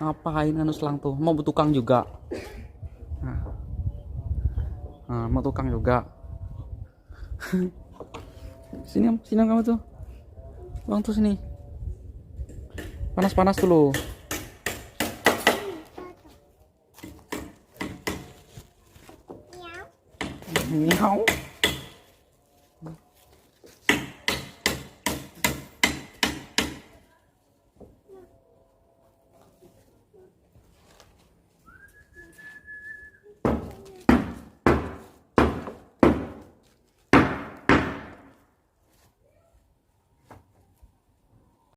Ngapain anu selang tuh? Mau tukang juga. Mau tukang juga. Sini kamu tuh. Bang tuh sini. Panas tuh lo. Miau.